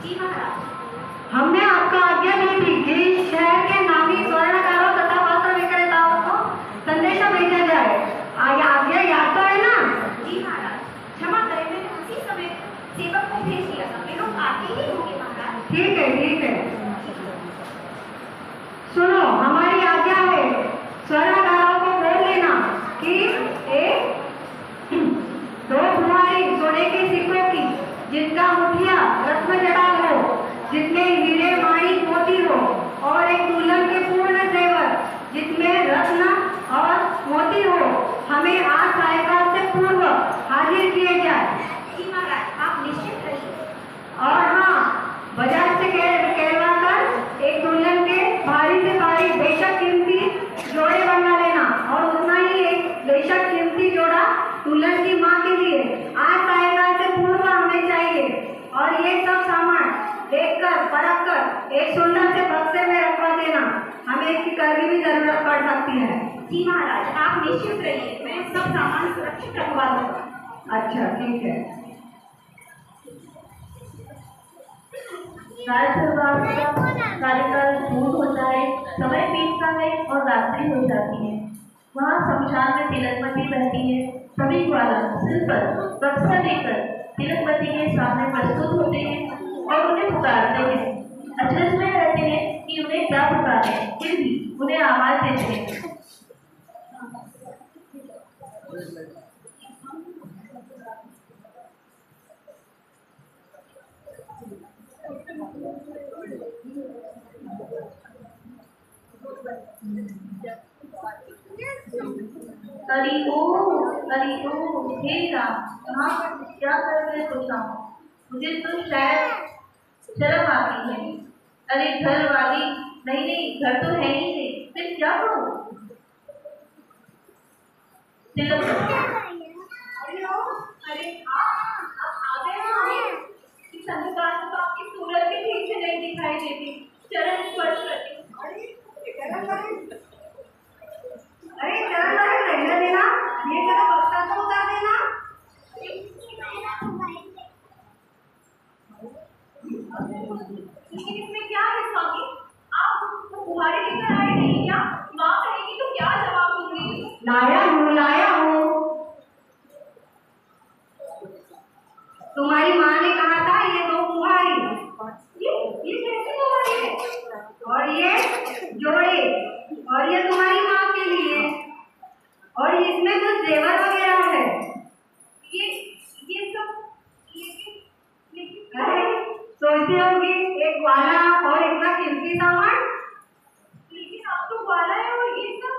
जी महाराज। हमने आपको आज्ञा दी थी कि शहर के नामी स्वर्णकारों तथा वस्त्र विक्रेताओं को संदेशा भेजा जाए। आज्ञा याद तो है ना? जी महाराज, क्षमा करें, मैंने उसी समय सेवक को भेज दिया था। वे लोग आते ही होंगे महाराज। ठीक है ठीक है। सुनो, हमारी आज्ञा है स्वर्णकारों को बोल लेना कि एक दो तुम्हारी सोने के सिक्कों की जिनका मुखिया रत्न जड़ा हो, जिसमें हीरे माणिक मोती हो, और एक दुल्हन के पूर्ण जेवर जिसमें रत्न और मोती हो, हमें आज सायकाल से पूर्व हाजिर किए जाए। जी महाराज, आप निश्चित रहिए। और हाँ, बाजार से कहलवा कर एक दुल्हन के भारी से भारी बेशक कीमती जोड़े बनवा लेना, और उतना ही एक बेशक कीमती जोड़ा दुल्हन की माँ के लिए आज सायकाल से पूर्व हमें चाहिए। और ये सब सामान देखकर परख कर एक सुंदर से बक्से में रखवा देना, हमें इसकी कभी भी जरूरत पड़ सकती है। जी महाराज, आप निश्चित रहिए, मैं सब सामान सुरक्षित रखवा दूंगा। अच्छा ठीक है। कार्यकाल दूर होता है, समय बीतता है और रात्रि हो जाती है। वहाँ शमशान में तिलकमती रहती है। सभी ग्वाला सिर पर बक्सा लेकर तिलकमती के सामने प्रस्तुत होते हैं और उन्हें पुकारते हैं। अचरज में रहते हैं कि उन्हें क्या पुकारे, फिर भी उन्हें आवाज देते हैं। हे राम, कहाँ पर क्या करके सोचा हूँ? मुझे तो शायद शर्म आती है। अरे घर वाली नहीं, घर तो है ही नहीं, फिर क्या करूँ? अरे आप आ गए हो? इस अंधकार में तो आपकी सूरत भी ठीक से नहीं दिखाई देती। चरण स्पर्श करती हूँ। अरे चरण रहने देना, ये जरा बक्सा तो उतार देना। लेकिन इसमें क्या है स्वामी? आप बुहारी लेकर आए नहीं क्या? माँ कहेगी तो क्या जवाब दूंगी? लाया हूँ। तुम्हारी माँ ने कहा था ये दो बुहारी, ये कैसी बुहारी है? और ये जोड़े, और ये तुम्हारी माँ के लिए, और इसमें कुछ जेवर वगैरह है। ये सब सोचती होगी एक ग्वाला और इतना कीमती सामान। लेकिन आप तो ग्वाला है और ये सब?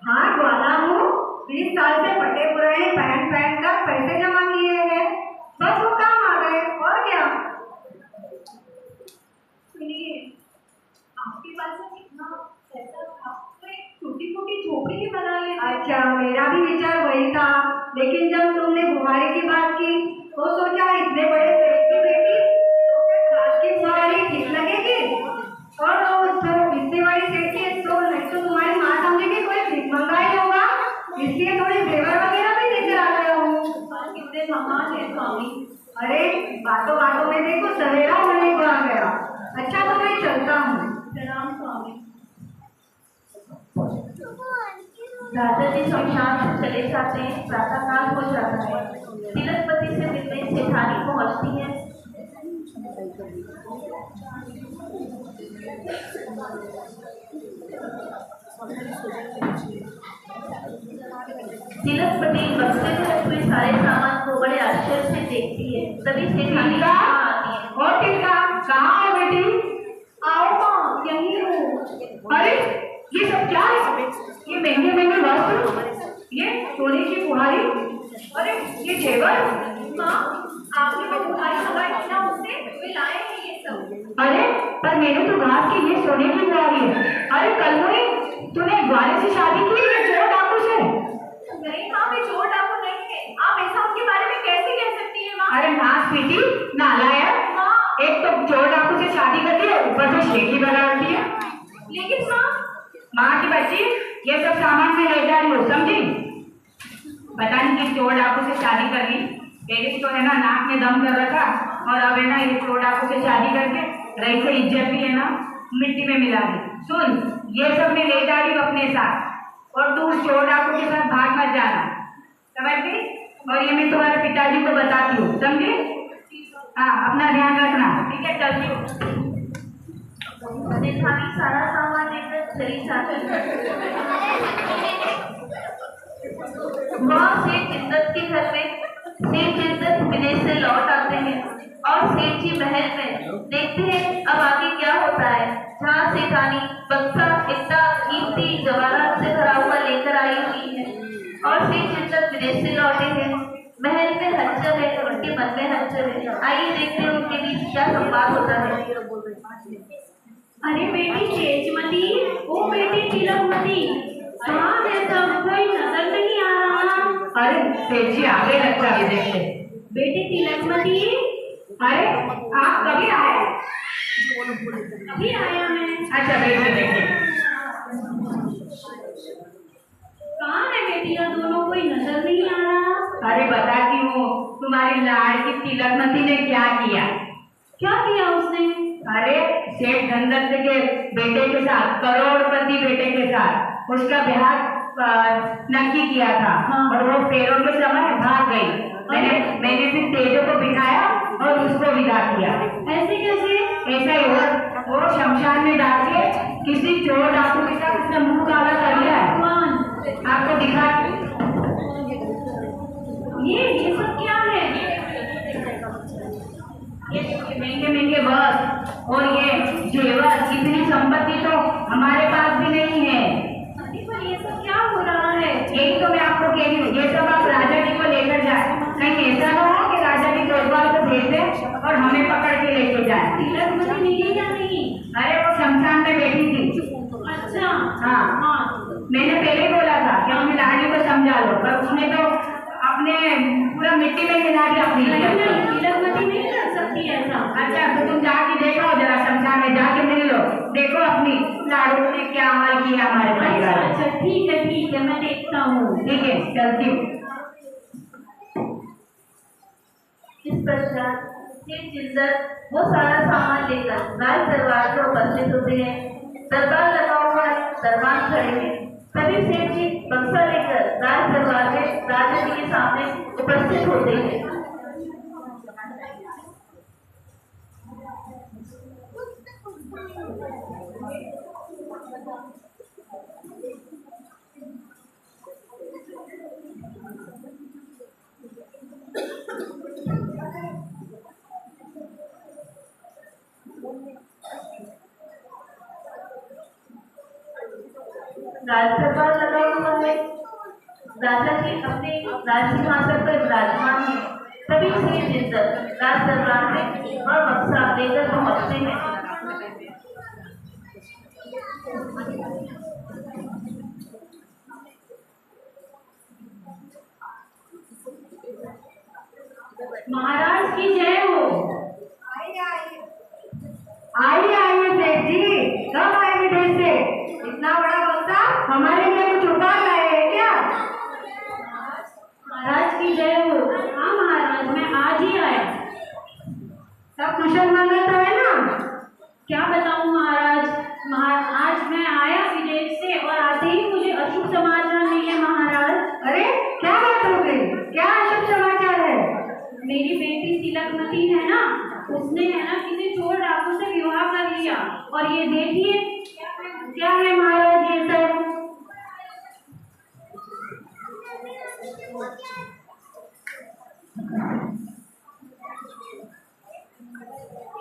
हाँ ग्वाला हूँ, 20 साल से फटे पुराने पहन कर पैसे जमा किए हैं, बस वो काम आ गए, और क्या। सुनिए, आपके पास इतना पैसा था तो एक छोटी मोटी झोपड़ी ही बना ले। अच्छा, मेरा भी विचार वही था, लेकिन जब तुमने बुहारी की बात की तो सोचा इतने बड़े पेट की बेटी तो की बुहारी ठीक लगेगी, और इतनी बड़ी सेठ की तो नहीं तो तुम्हारी माँ समझेगी कोई भीख मंगाई होगा, इसलिए थोड़े जेवर वगैरह भी लेकर आ गया हूँ। कितने महान है स्वामी। अरे बातों बातों में देखो सवेरा होने को आ गया। अच्छा तो मैं चलता हूँ। प्रणाम स्वामी। राजा जी शमशान से चले जाते हैं। प्रातःकाल हो जाता है। तिलकमती से मिलने सेठानी पहुंचती है। तिलकमती बक्से में रखे हुए सारे सामान को बड़े आश्चर्य से देखती है। तभी सेठानी आती है। और किसका कहाँ हो बेटी? आओ माँ, यहीं हूँ। अरे ये सब क्या है? ये महंगे महंगे वस्त्र, ये सोने की बुहारी, अरे ये जेवर। माँ, आपने वो बुहारी मंगाई थी ना, उससे वे लाए हैं ये सब। अरे पर मैंने तो कहा कि ये सोने की बुहारी है। अरे कल तूने ग्वाले से शादी की, ये चोर डाकू से? नहीं माँ, वे चोर डाकू नहीं है। आप ऐसा उनके बारे में कैसे कह सकती हैं माँ? अरे नाथ बेटी, नालायक, एक तो चोर डाकू से शादी करती है, ऊपर से शेखी बनाती है। लेकिन माँ की बच्ची, ये सब सामान में ले जा रही हो, समझी? पता नहीं किस चोर डाकू से शादी कर ली, एक तो है ना नाक में दम कर रखा, और अब है ना ये चोर डाकू से शादी करके रही से इज्जत भी है ना मिट्टी में मिला दी। सुन, ये सब मैं ले जा रही हूँ अपने साथ और तू चोर डाकू के साथ भाग मत जाना, समझ गई? और ये मैं तुम्हारे पिताजी को बताती हूँ, समझे? हाँ, अपना ध्यान रखना, ठीक है? चलती हूँ। जेठानी सारा सामान लेकर चली जाती है। वहाँ सेठ जिद्दत के घर में सेठ जिद्दत विदेश से लौट आते हैं और सेठ जी महल में देखते हैं अब आगे क्या होता है, जहाँ सेठानी बक्सा इतना कीमती जवाहरात से भरा हुआ लेकर आई हुई है और सेठ जिद्दत विदेश से लौटे हैं। महल में हलचल है, उनके मन में हलचल है। आइए देखते हैं उनके बीच क्या संवाद होता है। अरे बेटी तेजमती, ओ बेटी तिलकमती, कहाँ है सब? कोई नजर नहीं आ रहा। अरे सेठ जी आ गए लगता है विदेश से। बेटी तिलकमती, अरे आप कभी आए? अभी आया मैं। अच्छा देखिए कहाँ है बेटी? ये दोनों कोई नजर नहीं आ रहा। अरे बताती हूँ, तुम्हारी लाड़की तिलकमती ने क्या किया। क्या किया उसने? अरे सेठ धनदत्त के बेटे के साथ, करोड़पति बेटे के साथ उसका ब्याह नक्की किया था। हाँ। और वो फेरों के समय भाग गई। मैंने फिर तेजो को बिठाया और उसको विदा किया। ऐसे कैसे? ऐसा ही वो शमशान में जाके किसी चोर डाकू के साथ उसने मुंह काला कर लिया है। कौन? आपको दिखा ये सब क्या है? ये महंगे महंगे बस और ये जेवर, इतनी संपत्ति तो हमारे पास भी नहीं है। पर ये सब क्या हो रहा है? यही तो मैं आपको कह रही हूँ, ये सब आप राजा जी को लेकर जाए। कहीं ऐसा ना हो कि राजा जी कोतवाल को भेज दे और हमें पकड़ के लेके जाए। तिलकमती मिली या नहीं? अरे वो शमशान में बैठी थी। अच्छा। हाँ, मैंने पहले बोला था कि अपनी लाड़ी को समझा लो, पर उसने तो अपने पूरा मिट्टी में मिला दिया अपनी। तिलकमती नहीं कर सकती ऐसा। अच्छा तो तुम जाके देखो जरा, शमशान में जाके मिल लो, देखो अपनी लाड़ू ने क्या हाल किया हमारे परिवार। अच्छा ठीक है, मैं देखता हूँ। ठीक है, चलती हूँ। इस पश्चात सेठ जिद्दत वो सारा सामान लेकर राज दरबार पर उपस्थित होते हैं। दरबार लगा हुआ है, दरबार खड़े हैं। तभी सेठ जी बक्सा लेकर राज दरबार में राजा जी के सामने उपस्थित होते हैं। राज दरबार लगा हुआ है, राजा जी अपने राजसिंहासन पर विराजमान है। तभी सेठ जिद्दत राज दरबार में और बक्सा लेकर पहुंचते हैं। महाराज की जय हो। आइए सेठ जी, कब आए विदेश से? इतना बड़ा बक्सा हमारे लिए कुछ उपहार लाए हैं क्या? महाराज की जय हो। हाँ महाराज, मैं आज ही आया। सब कुशल मंगल तो है ना? क्या बताऊं महाराज, आज मैं आया विदेश से और आते ही मुझे अशुभ समाचार मिले महाराज। अरे क्या बात हो गई? क्या अशुभ समाचार है? मेरी बेटी तिलकमती है ना, उसने है ना किसी चोर डाकू से विवाह कर लिया। और ये देखिए क्या है महाराज ये सब?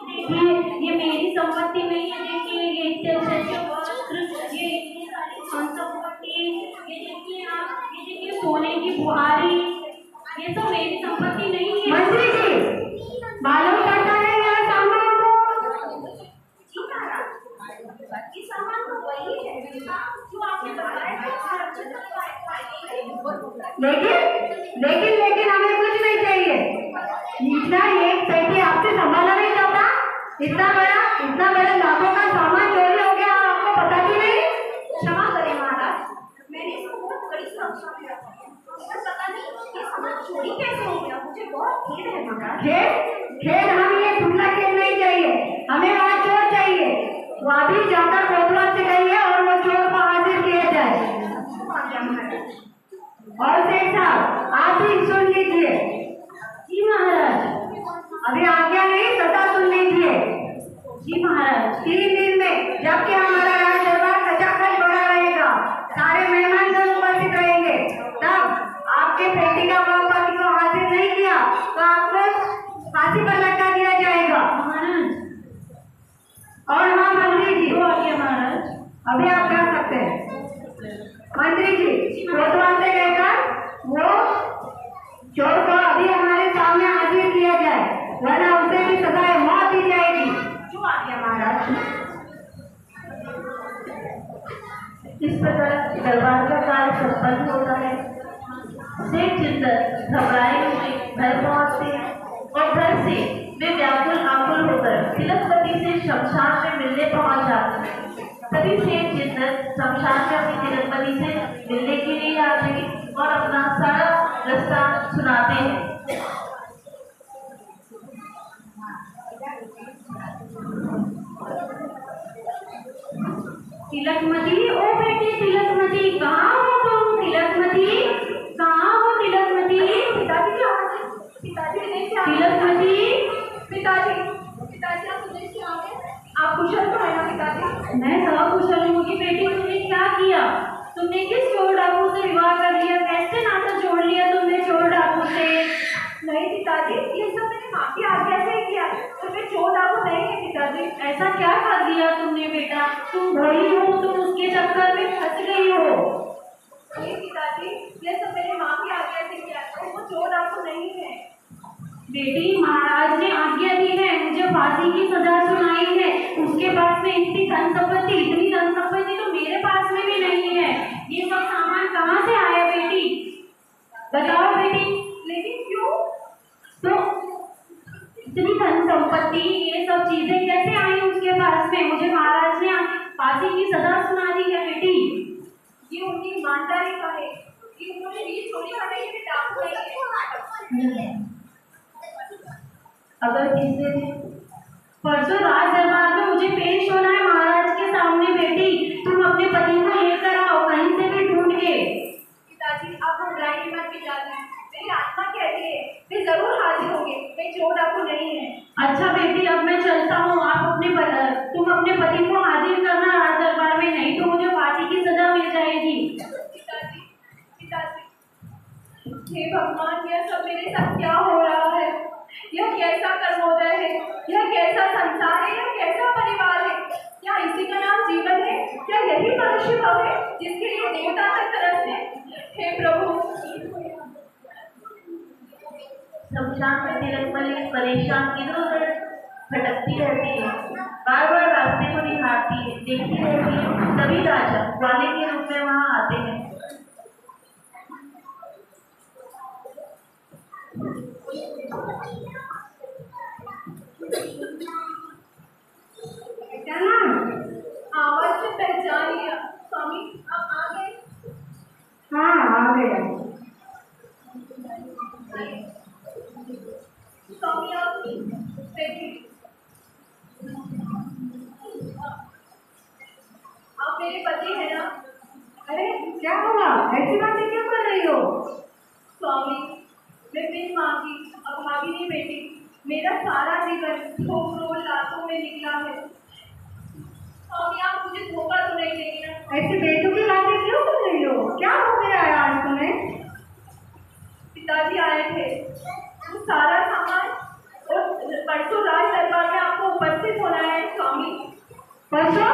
देखिए ये मेरी संपत्ति नहीं है। देखिए ये इतने अच्छे वस्त्र, ये इतनी सारी धन संपत्ति, ये देखिए आप, ये देखिए सोने की बुहारी, ये सब मेरी संपत्ति नहीं है। मंत्री जी, मालूम पड़ता है यह सामान को? ये सामान तो वही है जो आपने बताया था। लेकिन हमें कुछ नहीं चाहिए। इतना एक पैसे आपसे संभाला नहीं जाता? इतना बड़ा लाखों का सामान चोरी हो गया और आपको पता भी नहीं? क्षमा करें महाराज, मैंने इसको बहुत बड़ी सुरक्षा में रखा है, पर पता नहीं ये सामान चोरी कैसे हो गया। मुझे बहुत खेद है महाराज। खेद हम अभी आज्ञा नहीं, सदा सुन लीजिए। जी महाराज। 3 दिन में जबकि हमारा राज दरबार खचाखच भरा रहेगा, सारे मेहमान सब उपस्थित रहेंगे, तब आपके बेटी का पति को हाजिर नहीं किया तो आपको फांसी पर लटका दिया जाएगा महाराज। और हाँ मंत्री जी, तो आगे महाराज। अभी आप कर सकते हैं। मंत्री जी, कोतवाल से कहकर वो चोर को अभी हमारे सामने हाजिर किया जाए, वरना उसे भी सजाए मौत दी जाएगी। जो आगे महाराज, इस प्रकार दरबार का कार्य संपन्न होता है। सेठ चित्तर घबराए हुए घर पहुंचते हैं और घर से वे व्याकुल आकुल होकर तिलकवती से शमशान में मिलने पहुंच जाते हैं। तभी सेठ चित्तर शमशान में अपनी तिलकवती से मिलने के लिए आते हैं और अपना सारा रास्ता सुनाते हैं। तिलकमती, ओ बेटी तिलकमती, कहाँ हो तुम? तिलकमती, कहाँ हो तिलकमती? पिताजी क्या हाल है? पिताजी विदेश से आ गए। तिलकमती, पिताजी, पिताजी आप विदेश से आ गए? आप कुशल तो है ना पिताजी? मैं सब कुशल हूँ कि बेटी तुमने क्या किया? तुमने किस चोर डाकू से विवाह कर लिया? कैसे नाता जोड़ लिया तुमने चोर डाकू से? नहीं पिताजी, ये सब मैंने माँ की आज्ञा से ही किया, तो मैं चोर डाकू नहीं है पिताजी। ऐसा क्या कर दिया तुमने बेटा? तुम भोली हो, तुम उसके चक्कर में फंस गई हो। नहीं पिताजी, ये सब मैंने माँ की आज्ञा से किया, तो वो चोर डाकू नहीं है। बेटी महाराज ने आज्ञा दी है, मुझे फांसी की सजा सुनाई है। उसके पास में इतनी धन संपत्ति तो मेरे पास में भी नहीं है। ये सब सामान कहाँ से आया बेटी? बताओ बेटी। लेकिन क्यों? तो इतनी धन संपत्ति, ये सब चीजें कैसे आई उसके पास में? मुझे महाराज ने फांसी की सजा सुना दी है बेटी। ये उनकी ईमानदारी का है कि उन्होंने रीत छोड़ी हमें, ये डाकू नहीं है। अगर किसी ने परसों राज दरबार में मुझे पेश होना है महाराज के सामने बेटी। तुम अपने पति को लेकर आओ कहीं से भी ढूंढ के। पिताजी आप घबराइए मत पिताजी, मेरी आत्मा कहती है वे जरूर हाजिर होंगे, वे चोर डाकू नहीं है। अच्छा बेटी, अब मैं चलता हूँ। तुम अपने पति को हाजिर करना राज दरबार में, नहीं तो मुझे फांसी की सजा मिल जाएगी। पिताजी, पिताजी, हे भगवान, यह सब मेरे साथ क्या हो रहा है? यह कैसा कर्मोदय है? यह कैसा संसार है? यह कैसा परिवार है? क्या इसी का नाम जीवन है? क्या यही मनुष्य भाव है जिसके लिए देवता तक तरसते? हे प्रभु। शमशान में तिलकमती परेशान इधर उधर भटकती रहती है, बार बार रास्ते को निहारती है, देखती रहती है। तभी राजा ग्वाले के रूप में वहां आते हैं। क्या नाम? आवाज से पहचान लिया स्वामी, आप आ गए? हाँ आ गया। स्वामी आप बैठिए। आप मेरे पति हैं ना? अरे क्या हुआ? ऐसी बातें क्यों कर रही हो? स्वामी, मैं बिन माँ की अभागिनी बेटी, मेरा सारा जीवन ठोक रोल लातों में निकला है। स्वामी आप मुझे धोखा तो नहीं देंगे ना? ऐसी बेतुकी बातें क्यों कर रही हो? क्या हो गया है आज तुम्हें? पिताजी आए थे, वो सारा सामान और परसों राज दरबार में आपको उपस्थित होना है स्वामी। परसों?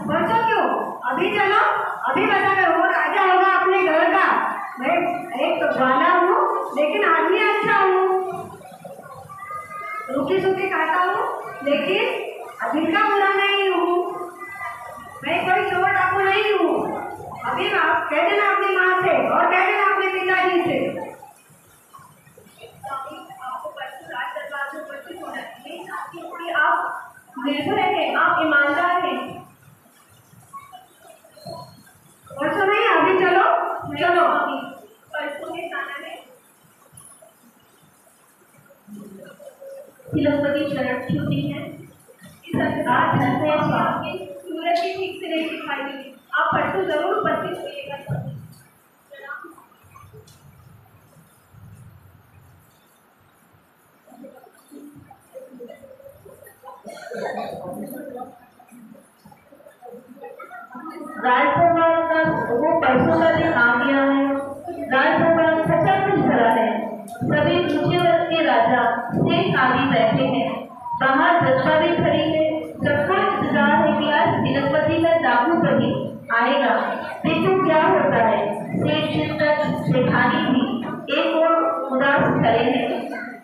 परसों क्यों? अभी चलो, अभी बता मैं वो राजा होगा अपने घर का। मैं एक तो ग्वाला हूँ लेकिन आदमी अच्छा हूँ, रूखी सूखी खाता हूँ लेकिन दिल का बुरा नहीं हूँ। मैं कोई चोर डाकू नहीं हूँ। अभी आप कह देना अपनी माँ से और कह देना अपने पिताजी से। स्वामी आपको परसों राज दरबार में उपस्थित होना है। मैं चाहती हूँ कि आप निर्भय हैं, आप ईमानदार हैं। परसों नहीं, अभी चलो। चलो स्वामी, परसों में जाना है। तिलकवती शरण छूटी है। इस अंधकार धन में आपकी सूरज भी ठीक से नहीं दिखाई देगी। आप परसों जरूर उपस्थित होइएगा स्वामी। राज्यसभा का वो परसों का दिन आ गया है। राज्यसभा खचाखच भरा है। सभी ऊंचे वर्ग के राजा शेख आदि बैठे हैं। बाहर जनता भी खड़ी है। सबको इंतजार है कि आज तिलकपति का डाकू कभी आएगा। देखो क्या होता है। शेख चिंतक शेखानी भी एक और उदास खड़े हैं।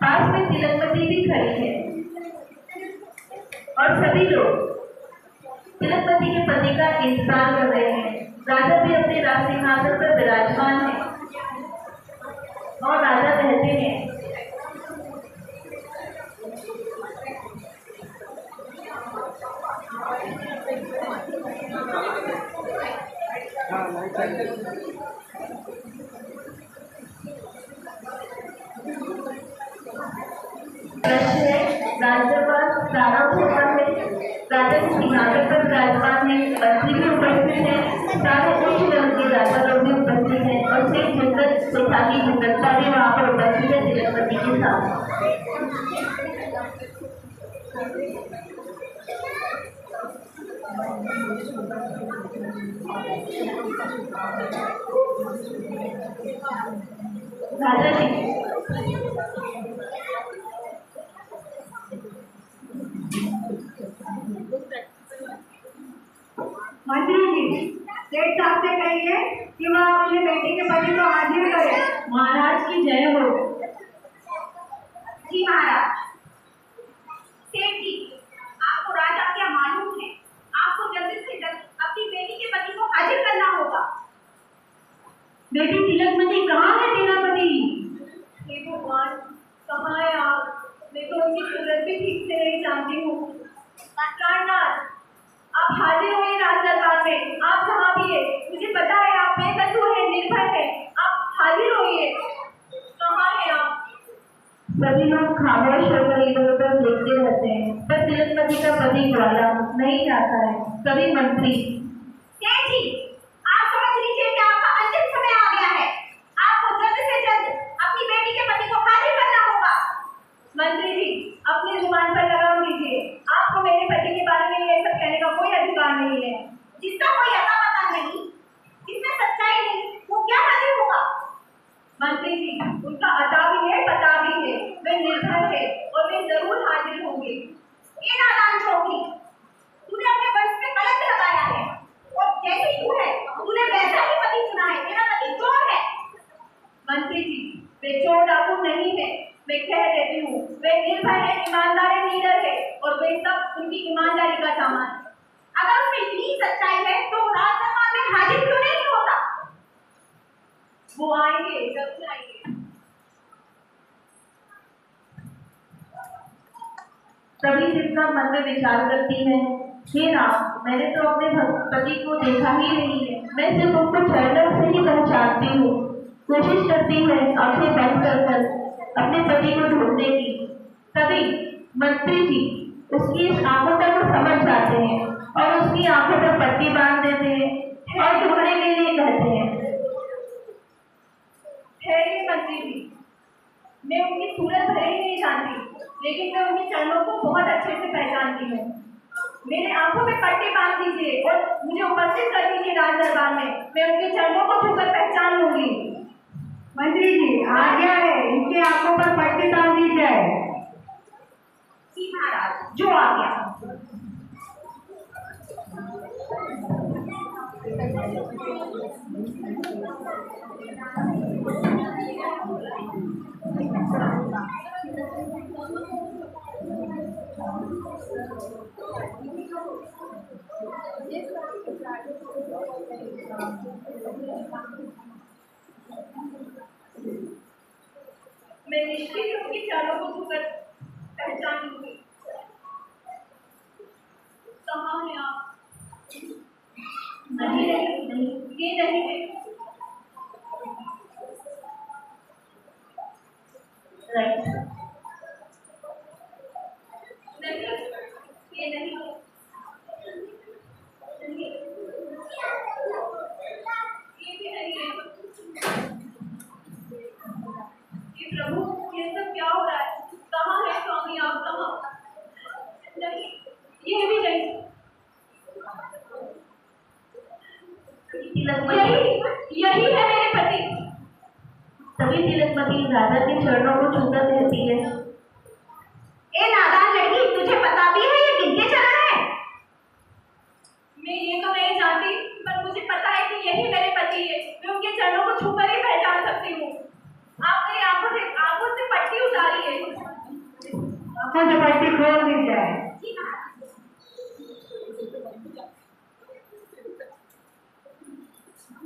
पास में तिलकपति भी खड़ी है और सभी लोग तिलकपति के पति का इंतजार कर रहे हैं। राजा भी अपने राज सिंहासन पर विराजमान है और राजा कहते हैं, राज्यपाल प्रारंभ होता है। राजा के सिंहासन पर विराजमान है। मंत्री भी उपस्थित है। सारे उच्च वर्ग के राजा लोग भी उपस्थित हैं और शेख चिंतक शेखानी चिंतकता भी वहाँ पर उपस्थित है तिलकपति के साथ। राजा जी मंत्री जी, सेठ साहब से कहिए कि वह अपने बेटे के पति को हाजिर करे। महाराज की जय हो। जी महाराज। सेठ जी, आपको राजा क्या मालूम है? आपको जल्दी से जल्द अपनी बेटी के पति को हाजिर करना होगा। बेटी तिलकमती कहाँ है तेरा पति? हे भगवान, कहाँ है आप? मैं तो उनकी सूरत भी ठीक से नहीं जानती हूँ। प्राणनाथ, आप हाजिर हुए राज दरबार में। आप जहाँ भी है, मुझे पता है आप बेकसूर है, निर्भय है। आप हाजिर होइए। कहाँ है आप? सभी लोग खामोश होकर इधर उधर देखते रहते हैं, पर तिलकमती का पति ग्वाला नहीं आता है। सभी मंत्री, सेठ जी, आप समझ लीजिए कि आपका अंतिम समय आ गया है। आपको जल्द से जल्द अपनी बेटी के पति को हाजिर करना होगा। मंत्री जी, अपनी जुबान पर लगाम लीजिए। आपको मेरे पति के बारे में ये सब कहने का कोई अधिकार नहीं है। जिसका कोई अता पता नहीं, जिसमें सच्चाई नहीं, वो क्या हाजिर होगा? मंत्री जी, उनका अता भी है, पता भी है। वे निर्भय है और वे जरूर हाजिर होंगे। ये नादान छोकरी, तूने अपने वंश पे कलंक लगाया है और जैसे तू है, तूने वैसा ही पति चुना है। तेरा पति चोर है। मंत्री जी, वे चोर डाकू नहीं है। मैं कह देती हूँ, वे निर्भय है, ईमानदार है, नीडर है और वे सब उनकी ईमानदारी का सामान है। अगर उसमें इतनी सच्चाई है तो राजदरबार में हाजिर क्यों नहीं होता? वो आएंगे, जरूर आएंगे। सभी जितना मन में विचार करती है, हे राम, मैंने तो अपने पति को देखा ही नहीं है। मैं सिर्फ उनको चरणों से ही पहचानती हूँ। कोशिश करती है आंखें बंद कर अपने पति को ढूंढने की। तभी मंत्री जी उसकी इस आंखों तक को समझ जाते हैं और उसकी आंखों पर पट्टी बांध देते हैं और ढूंढने के लिए कहते हैं। ठहरिए मंत्री जी, मैं उनकी सूरत भले ही नहीं जानती, लेकिन मैं उनके चरणों को बहुत अच्छे से पहचानती हूँ। मेरे आंखों में पट्टी बांध दीजिए और मुझे उपस्थित कर दीजिए राज दरबार में। मैं उनके चरणों को छूकर पहचान लूंगी। मंत्री जी, आज्ञा है, इनकी आंखों पर पट्टी बांध दी जाए। जी महाराज, जो आ गया। मैं निश्चय ही उनके चारों को छूकर पहचान लूंगी। कहाँ है आप? नहीं नहीं नहीं, ये नहीं है। राइट, नहीं, ये नहीं है। नहीं, ये भी नहीं है। ये प्रभु, ये सब क्या हो रहा है? कहाँ है स्वामी आप? कहाँ तिलकमती राजा के चरणों को छूकर कहती है, ए नादान लड़की, तुझे पता भी है ये किनके चरण है? मैं ये तो नहीं जानती, पर मुझे पता है कि यही मेरे पति है। मैं उनके चरणों को छूकर ही पहचान सकती हूँ। आप मेरी आंखों से पट्टी उतारी है। आंखों से पट्टी खोल दी जाए।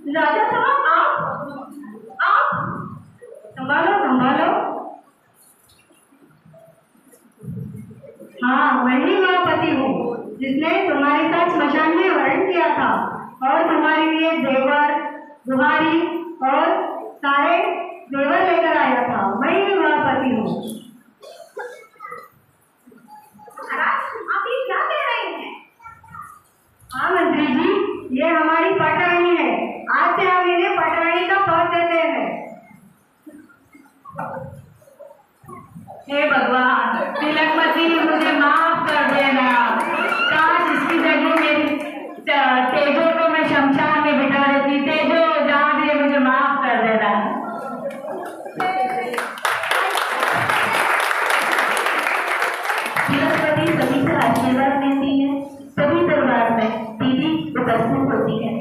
राजा साहब, आप संभालो संभालो। हाँ, वही वह पति हूँ जिसने तुम्हारे साथ श्मशान में वर्ण किया था और तुम्हारे लिए देवर, बुहारी और सारे देवर लेकर आया था। वही वह पति हूँ। आप ये क्या कह रहे हैं? हाँ मंत्री जी, ये हमारी पटरानी है। आज से हम इन्हें पटरानी का पद देते हैं। हे भगवान, तिलकमती मुझे माफ कर देना। काश इसकी जगह मेरी तेजो को मैं शमशान में बिठा देती। तेजो, जहाँ भी है मुझे माफ कर देना। तिलकमती सभी से आशीर्वाद लेती है। सभी दरबार में दीदी उपस्थित होती है।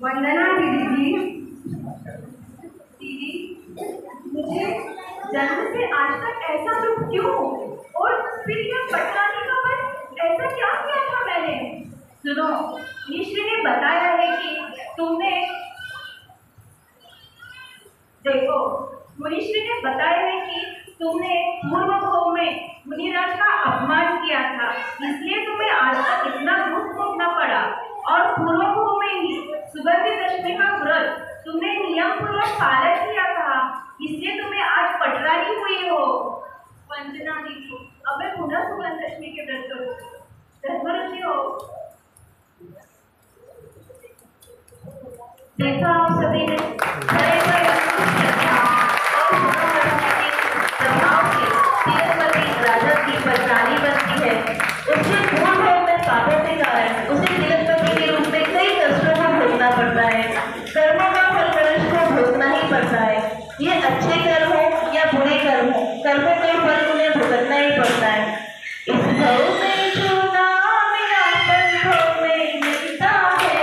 वंदना दीदी जी। मुझे जन्म से आज तक ऐसा दुख क्यों? और फिर यह पटरानी का पद ऐसा क्या किया था मैंने? सुनो, मिश्री ने बताया है कि तुमने देखो, मुनिश्री ने बताया है कि तुमने पूर्व भोग में मुनिराज का अपमान किया था, इसलिए तुम्हें आज तक इतना दुख भोगना पड़ा। और पूर्व भोग में ही सुगंधि दशमी का व्रत तुमने नियम पूर्वक पालन किया था, इसलिए तुम्हें आज पटरानी हुई हो। वंदना दीदी, अब मैं पुनः सुगंध दशमी के व्रत करूँ। धर्मरुचि हो। देखा आप सभी ने बड़े बड़े प्रभाव से तिलकमती राजा की पटरानी बनती है। उसके पूर्ण भोग में पापों के कारण उसे तिलकमती के रूप में कई कष्टों को भोगना पड़ता है। कर्मों का फल कलश को भोगना ही पड़ता है। ये अच्छे कर्म हो या बुरे कर्म हो, कर्मों का फल उन्हें भुगतना ही पड़ता है। इस भव में जो नाम या भव में मिलता है,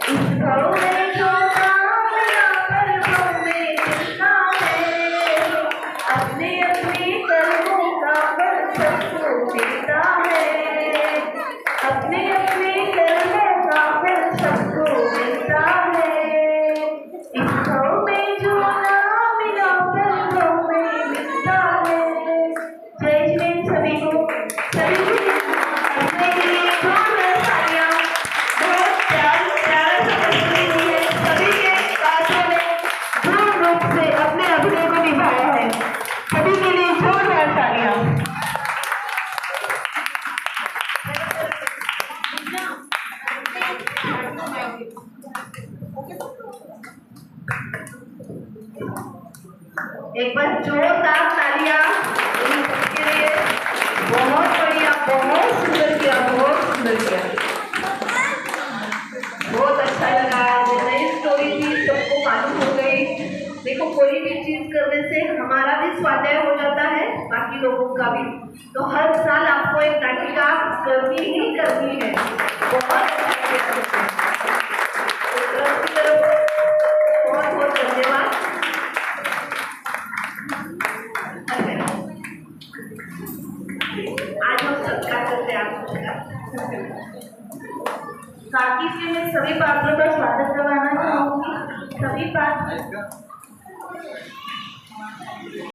इस भव में जो नाम या भव में मिलता है, अपने अपने कर्मों का फल सबको मिलता है। अपने अपने कर्मों का फल सबको मिलता है। इस भव में जो नाम या भव में मिलता है। जय जय सभी को, सभी को अपने के लिए जोरदार तालियां। बहुत प्यारा सा प्रस्तुति हुई है। सभी के कार्यों ने पूर्ण रूप से अपने अभिनय को निभाया है। सभी के लिए जोरदार तालियां। एक बार जोरदार तालियां इसके लिए। बहुत बढ़िया, बहुत सुंदर किया, बहुत सुंदर किया। बहुत अच्छा लगा। जो नई स्टोरी थी सबको मालूम हो गई। देखो, कोई भी चीज करने से हमारा भी स्वाध्याय हो जाता है, बाकी लोगों का भी। तो हर साल आपको एक नाटिका करनी ही करनी है। बहुत बहुत बहुत धन्यवाद। आज हम सत्कार करते हैं आपका। साथ ही से मैं सभी पात्रों का स्वागत करवाना चाहूंगी। सभी पात्र